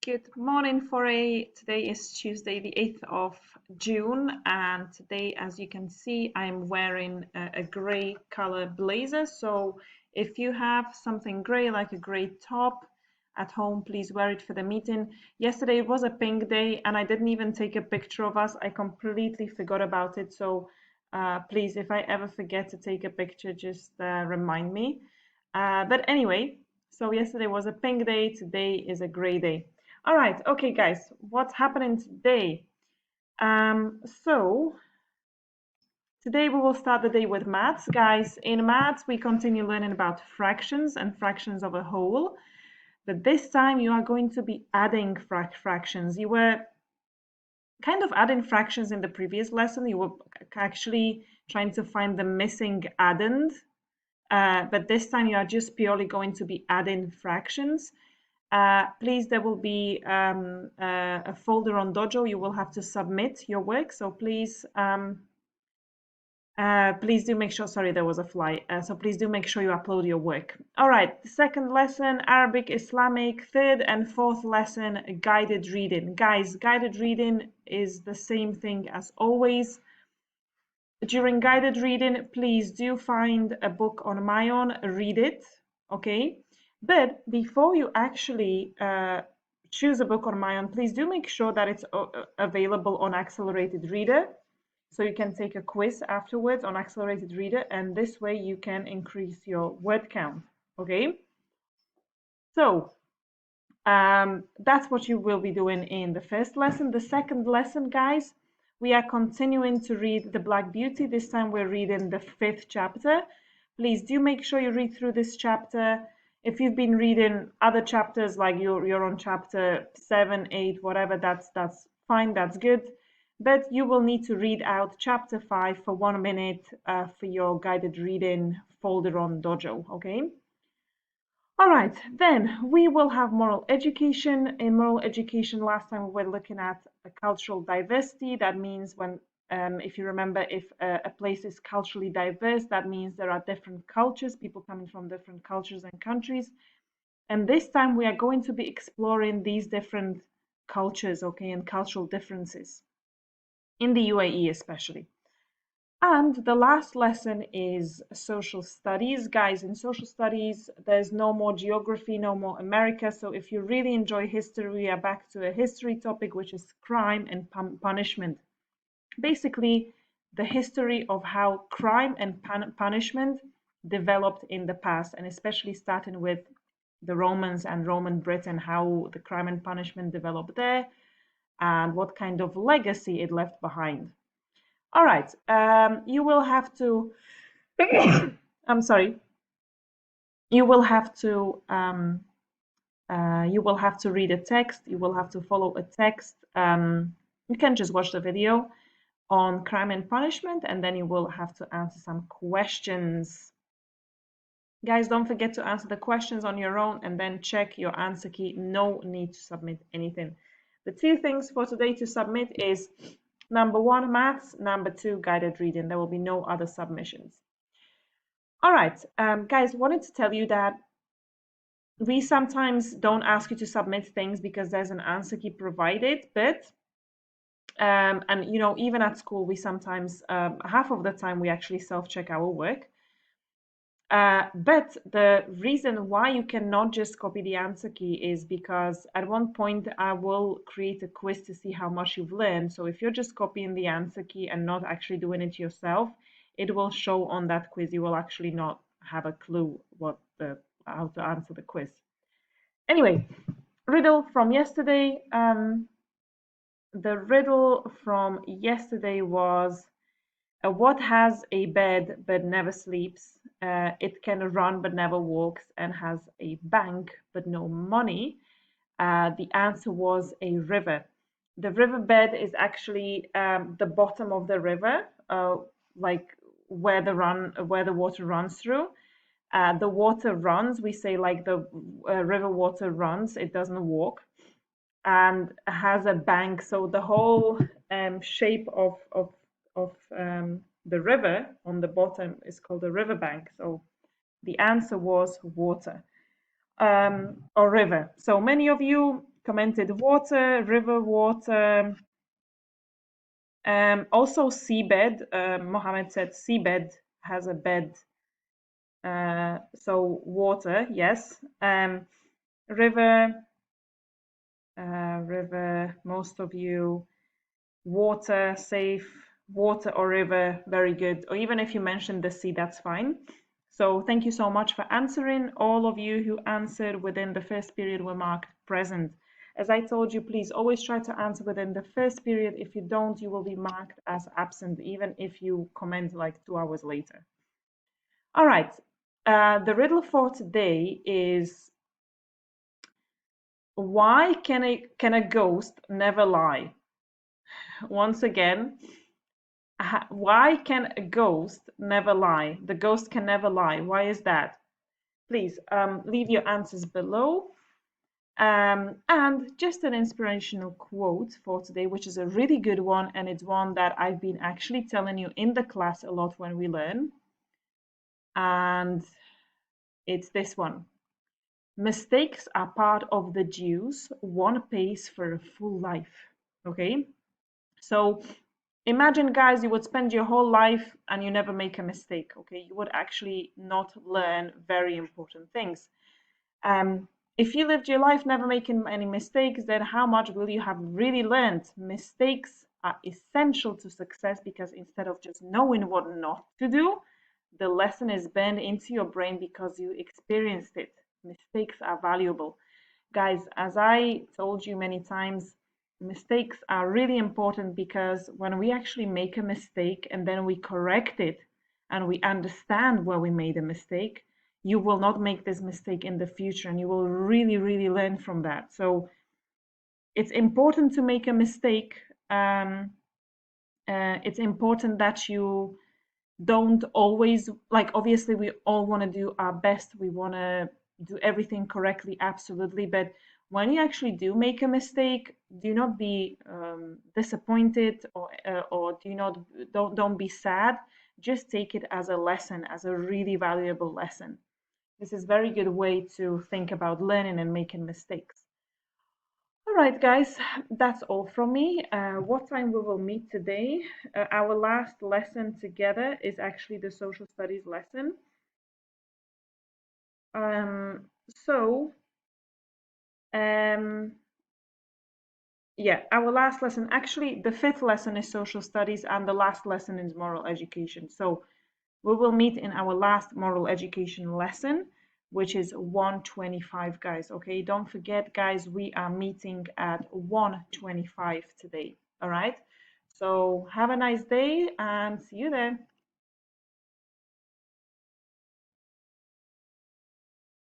Good morning, Foray. Today is Tuesday, the 8th of June, and today, as you can see, I'm wearing a grey color blazer. So if you have something grey, like a grey top at home, please wear it for the meeting. Yesterday was a pink day, and I didn't even take a picture of us. I completely forgot about it. So please, if I ever forget to take a picture, just remind me. But anyway, so yesterday was a pink day, today is a grey day. All right, okay, guys, what's happening today? So today we will start the day with maths. Guys, in maths, we continue learning about fractions and fractions of a whole. But this time you are going to be adding fractions. You were kind of adding fractions in the previous lesson. You were actually trying to find the missing addend. But this time you are just purely going to be adding fractions. Please, there will be a folder on Dojo. You will have to submit your work. So please do make sure, sorry, there was a fly. So please do make sure you upload your work. All right, the second lesson, Arabic, Islamic. Third and fourth lesson, guided reading. Guys, guided reading is the same thing as always. During guided reading, please do find a book on my own, read it, okay? But before you actually choose a book on my own, please do make sure that it's available on Accelerated Reader. So you can take a quiz afterwards on Accelerated Reader, and this way you can increase your word count, okay? So that's what you will be doing in the first lesson. The second lesson, guys, we are continuing to read The Black Beauty. This time we're reading the 5th chapter. Please do make sure you read through this chapter. If you've been reading other chapters, like you're on chapter 7, 8, whatever, that's fine, that's good. But you will need to read out chapter 5 for 1 minute for your guided reading folder on Dojo, okay? All right, then we will have moral education. In moral education, last time we were looking at cultural diversity. That means when, if you remember, if a place is culturally diverse, that means there are different cultures, people coming from different cultures and countries. And this time we are going to be exploring these different cultures, okay, and cultural differences in the UAE especially. And the last lesson is social studies. Guys, in social studies, there's no more geography, no more America. So if you really enjoy history, we are back to a history topic, which is crime and punishment. Basically, the history of how crime and punishment developed in the past, and especially starting with the Romans and Roman Britain, how the crime and punishment developed there, and what kind of legacy it left behind. All right, you will have to, I'm sorry, you will have to read a text. You will have to follow a text. You can just watch the video on crime and punishment, and then you will have to answer some questions. Guys, don't forget to answer the questions on your own and then check your answer key. No need to submit anything. The two things for today to submit is number 1, maths, number 2, guided reading. There will be no other submissions. All right, guys, wanted to tell you that we sometimes don't ask you to submit things because there's an answer key provided, but and you know, even at school, we sometimes half of the time we actually self-check our work. But the reason why you cannot just copy the answer key is because at one point I will create a quiz to see how much you've learned. So if you're just copying the answer key and not actually doing it yourself, it will show on that quiz. You will actually not have a clue how to answer the quiz. Anyway, riddle from yesterday. The riddle from yesterday was what has a bed but never sleeps? It can run but never walks and has a bank but no money. The answer was a river. The riverbed is actually the bottom of the river, like where the water runs through. The water runs. We say like the river water runs. It doesn't walk, and has a bank. So the whole shape of the river on the bottom is called a riverbank. So the answer was water or river. So many of you commented water, river water, also seabed. Mohammed said seabed has a bed. So water, yes. River, river, most of you. Water, safe. Water or river, very good. Or even if you mentioned the sea, that's fine. So thank you so much for answering. All of you who answered within the first period were marked present. As I told you, please always try to answer within the first period. If you don't, you will be marked as absent, even if you comment like 2 hours later. All right. The riddle for today is, why can a ghost never lie? Once again, why can a ghost never lie? The ghost can never lie. Why is that? Please leave your answers below. And just an inspirational quote for today, which is a really good one, and it's one that I've been actually telling you in the class a lot when we learn. And it's this one. Mistakes are part of the dues one pays for a full life. Okay? So imagine, guys, you would spend your whole life and you never make a mistake. Okay? You would actually not learn very important things. If you lived your life never making any mistakes, then how much will you have really learned? Mistakes are essential to success because instead of just knowing what not to do, the lesson is burned into your brain because you experienced it. Mistakes are valuable. Guys, as I told you many times, mistakes are really important because when we actually make a mistake and then we correct it and we understand where we made a mistake, you will not make this mistake in the future and you will really learn from that. So it's important to make a mistake. It's important that you don't always, like, obviously we all want to do our best, we want to do everything correctly, absolutely, but when you actually do make a mistake, do not be disappointed, or don't be sad. Just take it as a lesson, as a really valuable lesson. This is a very good way to think about learning and making mistakes. All right, guys, that's all from me. What time we will meet today? Our last lesson together is actually the social studies lesson. So, yeah, our last lesson, actually, the fifth lesson is social studies, and the last lesson is moral education. So, we will meet in our last moral education lesson, which is 1:25, guys. Okay, don't forget, guys, we are meeting at 1:25 today. All right, so have a nice day and see you there.